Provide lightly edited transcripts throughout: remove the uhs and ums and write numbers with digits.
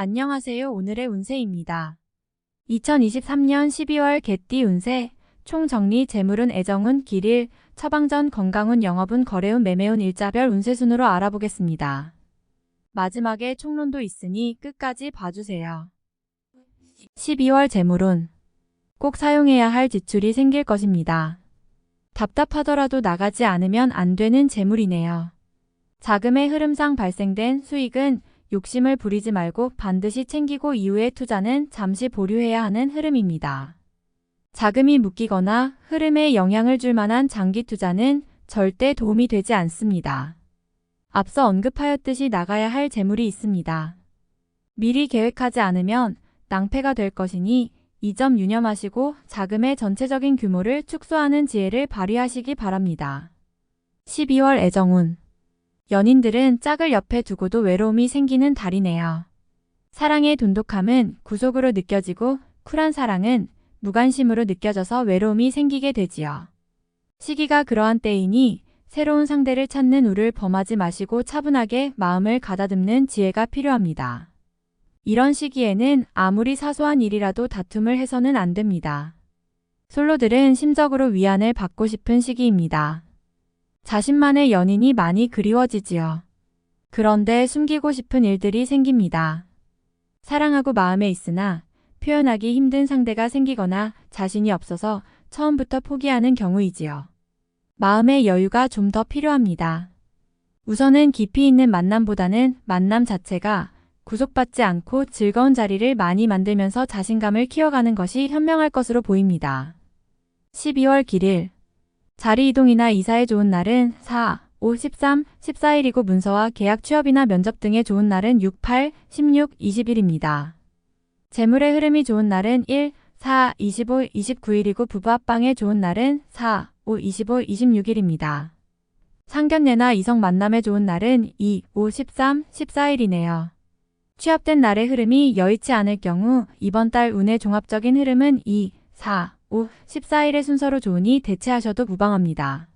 안녕하세요. 오늘의 운세입니다. 2023년 12월 개띠 운세, 총정리 재물운 애정운 길일, 처방전 건강운 영업운 거래운 매매운 일자별 운세순으로 알아보겠습니다. 마지막에 총론도 있으니 끝까지 봐주세요. 12월 재물운, 꼭 사용해야 할 지출이 생길 것입니다. 답답하더라도 나가지 않으면 안 되는 재물이네요. 자금의 흐름상 발생된 수익은 욕심을 부리지 말고 반드시 챙기고 이후의 투자는 잠시 보류해야 하는 흐름입니다. 자금이 묶이거나 흐름에 영향을 줄 만한 장기 투자는 절대 도움이 되지 않습니다. 앞서 언급하였듯이 나가야 할 재물이 있습니다. 미리 계획하지 않으면 낭패가 될 것이니 이 점 유념하시고 자금의 전체적인 규모를 축소하는 지혜를 발휘하시기 바랍니다. 12월 애정운, 연인들은 짝을 옆에 두고도 외로움이 생기는 달이네요. 사랑의 돈독함은 구속으로 느껴지고 쿨한 사랑은 무관심으로 느껴져서 외로움이 생기게 되지요. 시기가 그러한 때이니 새로운 상대를 찾는 우를 범하지 마시고 차분하게 마음을 가다듬는 지혜가 필요합니다. 이런 시기에는 아무리 사소한 일이라도 다툼을 해서는 안 됩니다. 솔로들은 심적으로 위안을 받고 싶은 시기입니다. 자신만의 연인이 많이 그리워지지요. 그런데 숨기고 싶은 일들이 생깁니다. 사랑하고 마음에 있으나 표현하기 힘든 상대가 생기거나 자신이 없어서 처음부터 포기하는 경우이지요. 마음의 여유가 좀 더 필요합니다. 우선은 깊이 있는 만남보다는 만남 자체가 구속받지 않고 즐거운 자리를 많이 만들면서 자신감을 키워가는 것이 현명할 것으로 보입니다. 12월 길일, 자리 이동이나 이사에 좋은 날은 4, 5, 13, 14일이고 문서와 계약 취업이나 면접 등에 좋은 날은 6, 8, 16, 20일입니다. 재물의 흐름이 좋은 날은 1, 4, 25, 29일이고 부부 합방에 좋은 날은 4, 5, 25, 26일입니다. 상견례나 이성 만남에 좋은 날은 2, 5, 13, 14일이네요. 취업된 날의 흐름이 여의치 않을 경우 이번 달 운의 종합적인 흐름은 2, 4, 5, 14일의 순서로 좋으니 대체하셔도 무방합니다.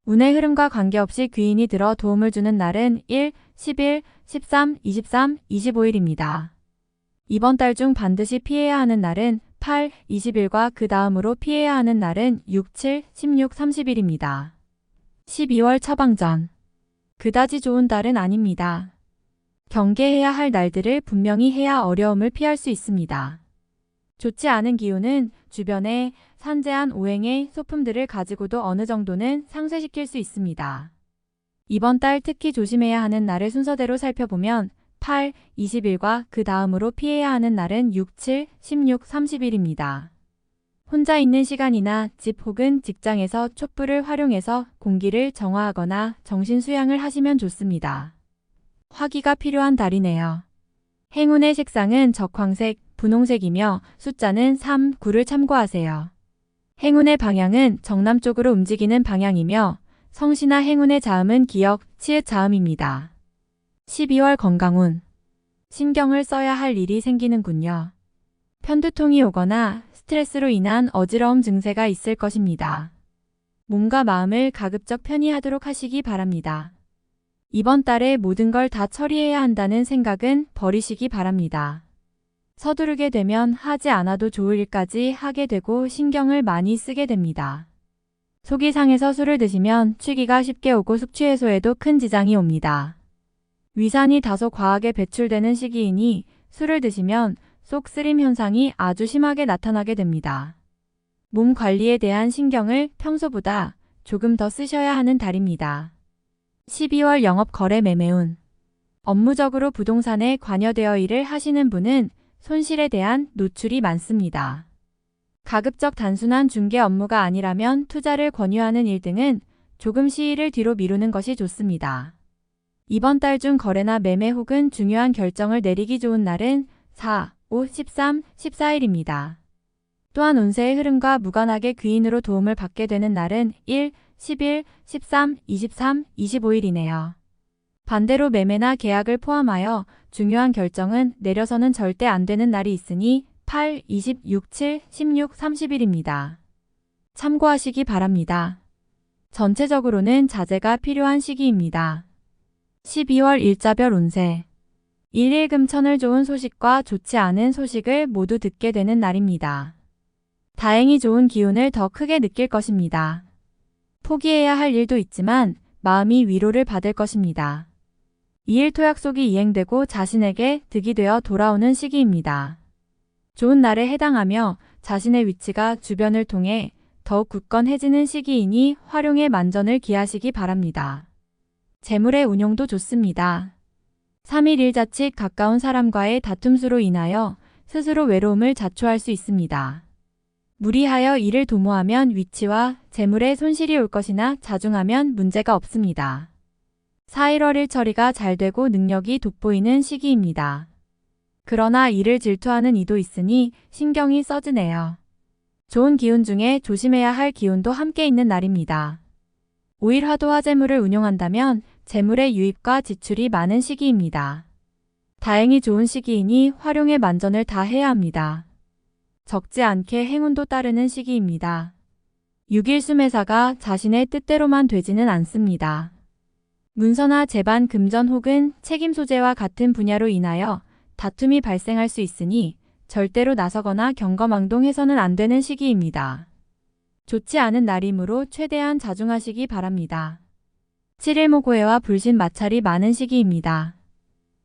운의 흐름과 관계없이 귀인이 들어 도움을 주는 날은 1, 11, 13, 23, 25일입니다. 이번 달 중 반드시 피해야 하는 날은 8, 20일과 그 다음으로 피해야 하는 날은 6, 7, 16, 30일입니다. 12월 처방전, 그다지 좋은 달은 아닙니다. 경계해야 할 날들을 분명히 해야 어려움을 피할 수 있습니다. 좋지 않은 기운은 주변에 산재한 오행의 소품들을 가지고도 어느 정도는 상쇄시킬 수 있습니다. 이번 달 특히 조심해야 하는 날을 순서대로 살펴보면 8, 20일과 그 다음으로 피해야 하는 날은 6, 7, 16, 30일입니다. 혼자 있는 시간이나 집 혹은 직장에서 촛불을 활용해서 공기를 정화하거나 정신 수양을 하시면 좋습니다. 화기가 필요한 달이네요. 행운의 색상은 적황색, 분홍색이며 숫자는 3, 9를 참고하세요. 행운의 방향은 정남 쪽으로 움직이는 방향이며 성시나 행운의 자음은 기역, 치읓 자음입니다. 12월 건강운, 신경을 써야 할 일이 생기는군요. 편두통이 오거나 스트레스로 인한 어지러움 증세가 있을 것입니다. 몸과 마음을 가급적 편히 하도록 하시기 바랍니다. 이번 달에 모든 걸 다 처리해야 한다는 생각은 버리시기 바랍니다. 서두르게 되면 하지 않아도 좋을 일까지 하게 되고 신경을 많이 쓰게 됩니다. 속이 상해서 술을 드시면 취기가 쉽게 오고 숙취 해소에도 큰 지장이 옵니다. 위산이 다소 과하게 배출되는 시기이니 술을 드시면 속 쓰림 현상이 아주 심하게 나타나게 됩니다. 몸 관리에 대한 신경을 평소보다 조금 더 쓰셔야 하는 달입니다. 12월 영업 거래 매매운, 업무적으로 부동산에 관여되어 일을 하시는 분은 손실에 대한 노출이 많습니다. 가급적 단순한 중개 업무가 아니라면 투자를 권유하는 일 등은 조금 시일을 뒤로 미루는 것이 좋습니다. 이번 달 중 거래나 매매 혹은 중요한 결정을 내리기 좋은 날은 4, 5, 13, 14일입니다. 또한 운세의 흐름과 무관하게 귀인으로 도움을 받게 되는 날은 1, 11, 13, 23, 25일이네요. 반대로 매매나 계약을 포함하여 중요한 결정은 내려서는 절대 안 되는 날이 있으니 8, 26, 7, 16, 30일입니다. 참고하시기 바랍니다. 전체적으로는 자제가 필요한 시기입니다. 12월 일자별 운세, 일일금천을 좋은 소식과 좋지 않은 소식을 모두 듣게 되는 날입니다. 다행히 좋은 기운을 더 크게 느낄 것입니다. 포기해야 할 일도 있지만 마음이 위로를 받을 것입니다. 이일 토약속이 이행되고 자신에게 득이 되어 돌아오는 시기입니다. 좋은 날에 해당하며 자신의 위치가 주변을 통해 더욱 굳건해지는 시기이니 활용의 만전을 기하시기 바랍니다. 재물의 운용도 좋습니다. 3일 일자칫 가까운 사람과의 다툼수로 인하여 스스로 외로움을 자초할 수 있습니다. 무리하여 일을 도모하면 위치와 재물에 손실이 올 것이나 자중하면 문제가 없습니다. 4.1월 처리가 잘 되고 능력이 돋보이는 시기입니다. 그러나 일을 질투하는 이도 있으니 신경이 써지네요. 좋은 기운 중에 조심해야 할 기운도 함께 있는 날입니다. 5일 화도 화재물을 운용한다면 재물의 유입과 지출이 많은 시기입니다. 다행히 좋은 시기이니 활용의 만전을 다 해야 합니다. 적지 않게 행운도 따르는 시기입니다. 6일 수매사가 자신의 뜻대로만 되지는 않습니다. 문서나 재반, 금전 혹은 책임 소재와 같은 분야로 인하여 다툼이 발생할 수 있으니 절대로 나서거나 경거망동해서는 안 되는 시기입니다. 좋지 않은 날이므로 최대한 자중하시기 바랍니다. 7일 모고해와 불신 마찰이 많은 시기입니다.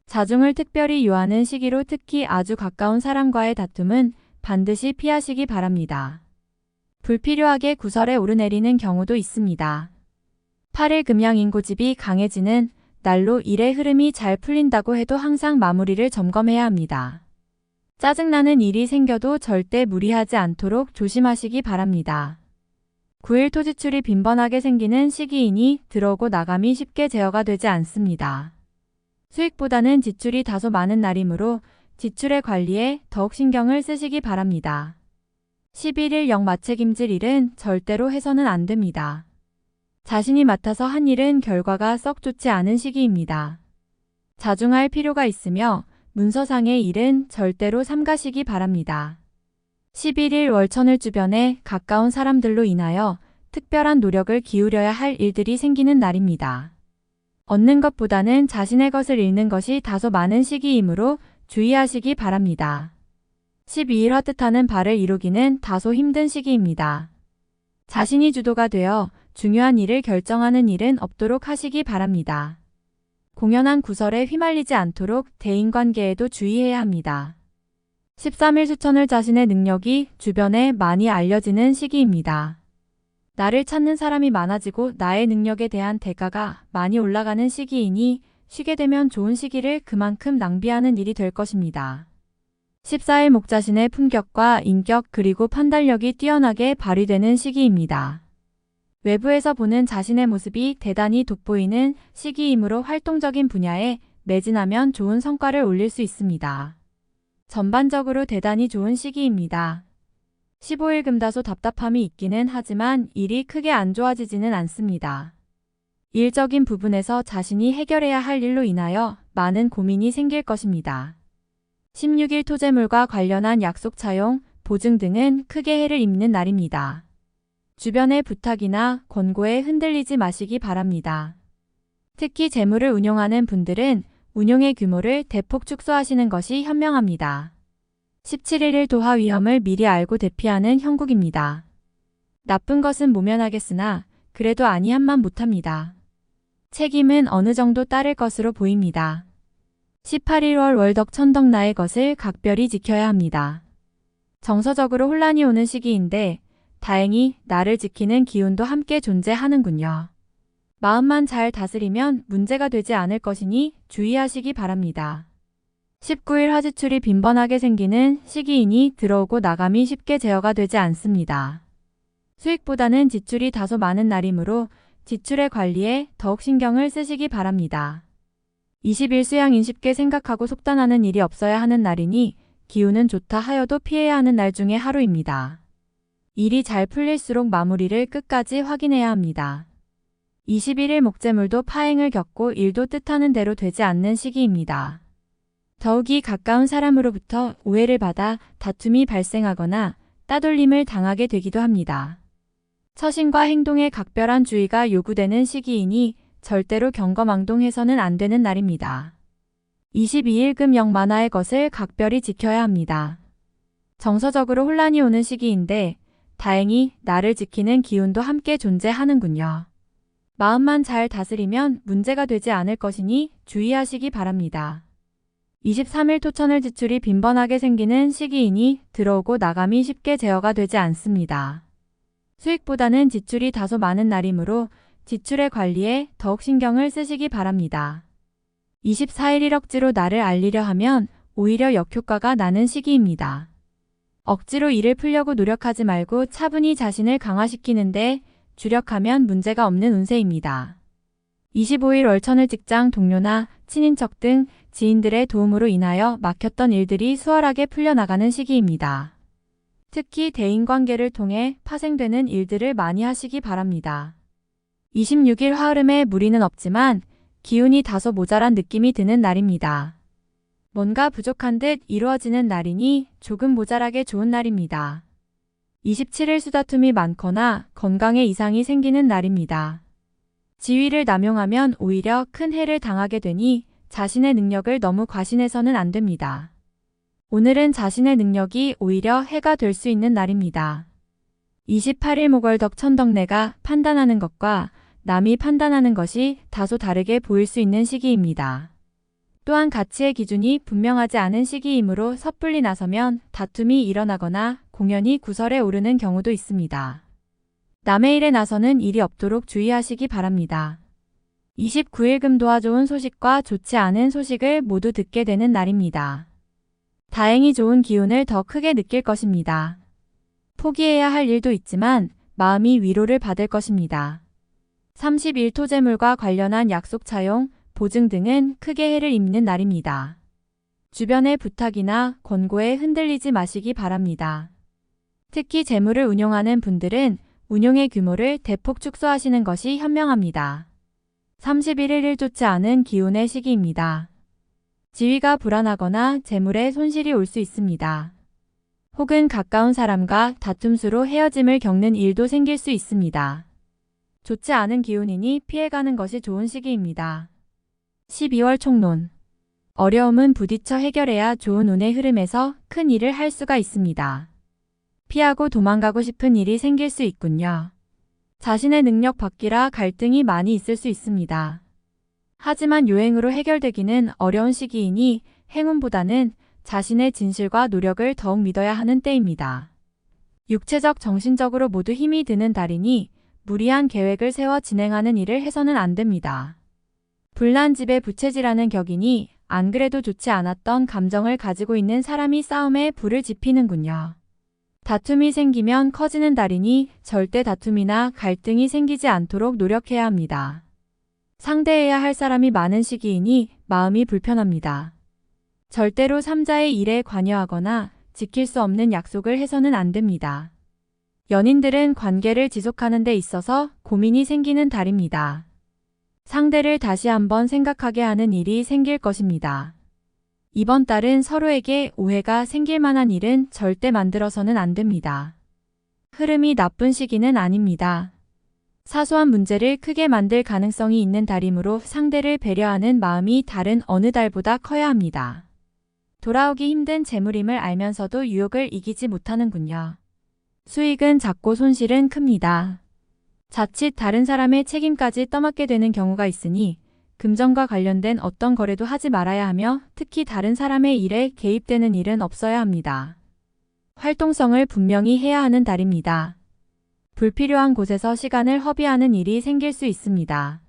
자중을 특별히 요하는 시기로 특히 아주 가까운 사람과의 다툼은 반드시 피하시기 바랍니다. 불필요하게 구설에 오르내리는 경우도 있습니다. 8일 금양인고집이 강해지는 날로 일의 흐름이 잘 풀린다고 해도 항상 마무리를 점검해야 합니다. 짜증나는 일이 생겨도 절대 무리하지 않도록 조심하시기 바랍니다. 9일 토지출이 빈번하게 생기는 시기이니 들어오고 나감이 쉽게 제어가 되지 않습니다. 수익보다는 지출이 다소 많은 날이므로 지출의 관리에 더욱 신경을 쓰시기 바랍니다. 11일 역마책임질 일은 절대로 해서는 안 됩니다. 자신이 맡아서 한 일은 결과가 썩 좋지 않은 시기입니다. 자중할 필요가 있으며 문서상의 일은 절대로 삼가시기 바랍니다. 11일 월천을 주변에 가까운 사람들로 인하여 특별한 노력을 기울여야 할 일들이 생기는 날입니다. 얻는 것보다는 자신의 것을 잃는 것이 다소 많은 시기이므로 주의하시기 바랍니다. 12일 헛뜻하는 바를 이루기는 다소 힘든 시기입니다. 자신이 주도가 되어 중요한 일을 결정하는 일은 없도록 하시기 바랍니다. 공연한 구설에 휘말리지 않도록 대인관계에도 주의해야 합니다. 13일 수천을 자신의 능력이 주변에 많이 알려지는 시기입니다. 나를 찾는 사람이 많아지고 나의 능력에 대한 대가가 많이 올라가는 시기이니 쉬게 되면 좋은 시기를 그만큼 낭비하는 일이 될 것입니다. 14일 목자신의 품격과 인격 그리고 판단력이 뛰어나게 발휘되는 시기입니다. 외부에서 보는 자신의 모습이 대단히 돋보이는 시기이므로 활동적인 분야에 매진하면 좋은 성과를 올릴 수 있습니다. 전반적으로 대단히 좋은 시기입니다. 15일 금다소 답답함이 있기는 하지만 일이 크게 안 좋아지지는 않습니다. 일적인 부분에서 자신이 해결해야 할 일로 인하여 많은 고민이 생길 것입니다. 16일 토재물과 관련한 약속 차용, 보증 등은 크게 해를 입는 날입니다. 주변의 부탁이나 권고에 흔들리지 마시기 바랍니다. 특히 재물을 운용하는 분들은 운용의 규모를 대폭 축소하시는 것이 현명합니다. 17일 도화 위험을 미리 알고 대피하는 형국입니다. 나쁜 것은 모면하겠으나 그래도 아니한만 못합니다. 책임은 어느 정도 따를 것으로 보입니다. 18일월 월덕 천덕나의 것을 각별히 지켜야 합니다. 정서적으로 혼란이 오는 시기인데 다행히 나를 지키는 기운도 함께 존재하는군요. 마음만 잘 다스리면 문제가 되지 않을 것이니 주의하시기 바랍니다. 19일 화지출이 빈번하게 생기는 시기이니 들어오고 나감이 쉽게 제어가 되지 않습니다. 수익보다는 지출이 다소 많은 날이므로 지출의 관리에 더욱 신경을 쓰시기 바랍니다. 20일 수양인 쉽게 생각하고 속단하는 일이 없어야 하는 날이니 기운은 좋다 하여도 피해야 하는 날 중에 하루입니다. 일이 잘 풀릴수록 마무리를 끝까지 확인해야 합니다. 21일 목재물도 파행을 겪고 일도 뜻하는 대로 되지 않는 시기입니다. 더욱이 가까운 사람으로부터 오해를 받아 다툼이 발생하거나 따돌림을 당하게 되기도 합니다. 처신과 행동에 각별한 주의가 요구되는 시기이니 절대로 경거망동해서는 안 되는 날입니다. 22일 금 만화의 것을 각별히 지켜야 합니다. 정서적으로 혼란이 오는 시기인데 다행히 나를 지키는 기운도 함께 존재하는군요. 마음만 잘 다스리면 문제가 되지 않을 것이니 주의하시기 바랍니다. 23일 토천을 지출이 빈번하게 생기는 시기이니 들어오고 나감이 쉽게 제어가 되지 않습니다. 수익보다는 지출이 다소 많은 날이므로 지출의 관리에 더욱 신경을 쓰시기 바랍니다. 24일 1억지로 나를 알리려 하면 오히려 역효과가 나는 시기입니다. 억지로 일을 풀려고 노력하지 말고 차분히 자신을 강화시키는데 주력하면 문제가 없는 운세입니다. 25일 월천을 직장 동료나 친인척 등 지인들의 도움으로 인하여 막혔던 일들이 수월하게 풀려나가는 시기입니다. 특히 대인관계를 통해 파생되는 일들을 많이 하시기 바랍니다. 26일 화흐름에 무리는 없지만 기운이 다소 모자란 느낌이 드는 날입니다. 뭔가 부족한 듯 이루어지는 날이니 조금 모자라게 좋은 날입니다. 27일 수다툼이 많거나 건강에 이상이 생기는 날입니다. 지위를 남용하면 오히려 큰 해를 당하게 되니 자신의 능력을 너무 과신해서는 안 됩니다. 오늘은 자신의 능력이 오히려 해가 될 수 있는 날입니다. 28일 목월덕 천덕내가 판단하는 것과 남이 판단하는 것이 다소 다르게 보일 수 있는 시기입니다. 또한 가치의 기준이 분명하지 않은 시기이므로 섣불리 나서면 다툼이 일어나거나 공연이 구설에 오르는 경우도 있습니다. 남의 일에 나서는 일이 없도록 주의하시기 바랍니다. 29일 금도와 좋은 소식과 좋지 않은 소식을 모두 듣게 되는 날입니다. 다행히 좋은 기운을 더 크게 느낄 것입니다. 포기해야 할 일도 있지만 마음이 위로를 받을 것입니다. 30일 토재물과 관련한 약속 차용, 보증 등은 크게 해를 입는 날입니다. 주변의 부탁이나 권고에 흔들리지 마시기 바랍니다. 특히 재물을 운용하는 분들은 운용의 규모를 대폭 축소하시는 것이 현명합니다. 31일 일 좋지 않은 기운의 시기입니다. 지위가 불안하거나 재물에 손실이 올 수 있습니다. 혹은 가까운 사람과 다툼수로 헤어짐을 겪는 일도 생길 수 있습니다. 좋지 않은 기운이니 피해가는 것이 좋은 시기입니다. 12월 총론. 어려움은 부딪혀 해결해야 좋은 운의 흐름에서 큰 일을 할 수가 있습니다. 피하고 도망가고 싶은 일이 생길 수 있군요. 자신의 능력 밖이라 갈등이 많이 있을 수 있습니다. 하지만 요행으로 해결되기는 어려운 시기이니 행운보다는 자신의 진실과 노력을 더욱 믿어야 하는 때입니다. 육체적, 정신적으로 모두 힘이 드는 달이니 무리한 계획을 세워 진행하는 일을 해서는 안 됩니다. 불난집에 부채질하는 격이니 안 그래도 좋지 않았던 감정을 가지고 있는 사람이 싸움에 불을 지피는군요. 다툼이 생기면 커지는 달이니 절대 다툼이나 갈등이 생기지 않도록 노력해야 합니다. 상대해야 할 사람이 많은 시기이니 마음이 불편합니다. 절대로 3자의 일에 관여하거나 지킬 수 없는 약속을 해서는 안 됩니다. 연인들은 관계를 지속하는 데 있어서 고민이 생기는 달입니다. 상대를 다시 한번 생각하게 하는 일이 생길 것입니다. 이번 달은 서로에게 오해가 생길 만한 일은 절대 만들어서는 안 됩니다. 흐름이 나쁜 시기는 아닙니다. 사소한 문제를 크게 만들 가능성이 있는 달이므로 상대를 배려하는 마음이 다른 어느 달보다 커야 합니다. 돌아오기 힘든 재물임을 알면서도 유혹을 이기지 못하는군요. 수익은 작고 손실은 큽니다. 자칫 다른 사람의 책임까지 떠맡게 되는 경우가 있으니 금전과 관련된 어떤 거래도 하지 말아야 하며 특히 다른 사람의 일에 개입되는 일은 없어야 합니다. 활동성을 분명히 해야 하는 달입니다. 불필요한 곳에서 시간을 허비하는 일이 생길 수 있습니다.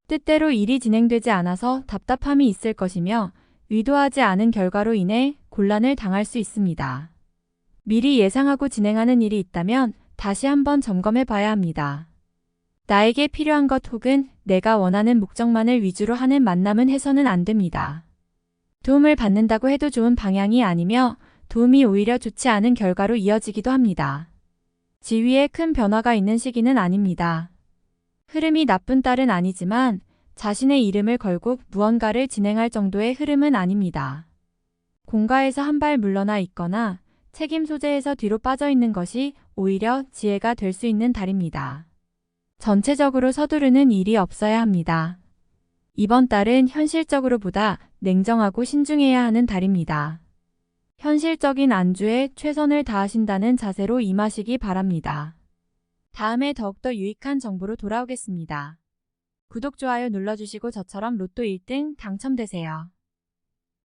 뜻대로 일이 진행되지 않아서 답답함이 있을 것이며 의도하지 않은 결과로 인해 곤란을 당할 수 있습니다. 미리 예상하고 진행하는 일이 있다면 다시 한번 점검해 봐야 합니다. 나에게 필요한 것 혹은 내가 원하는 목적만을 위주로 하는 만남은 해서는 안 됩니다. 도움을 받는다고 해도 좋은 방향이 아니며 도움이 오히려 좋지 않은 결과로 이어지기도 합니다. 지위에 큰 변화가 있는 시기는 아닙니다. 흐름이 나쁜 달은 아니지만 자신의 이름을 걸고 무언가를 진행할 정도의 흐름은 아닙니다. 공가에서 한 발 물러나 있거나 책임 소재에서 뒤로 빠져 있는 것이 오히려 지혜가 될 수 있는 달입니다. 전체적으로 서두르는 일이 없어야 합니다. 이번 달은 현실적으로보다 냉정하고 신중해야 하는 달입니다. 현실적인 안주에 최선을 다하신다는 자세로 임하시기 바랍니다. 다음에 더욱더 유익한 정보로 돌아오겠습니다. 구독, 좋아요 눌러주시고 저처럼 로또 1등 당첨되세요.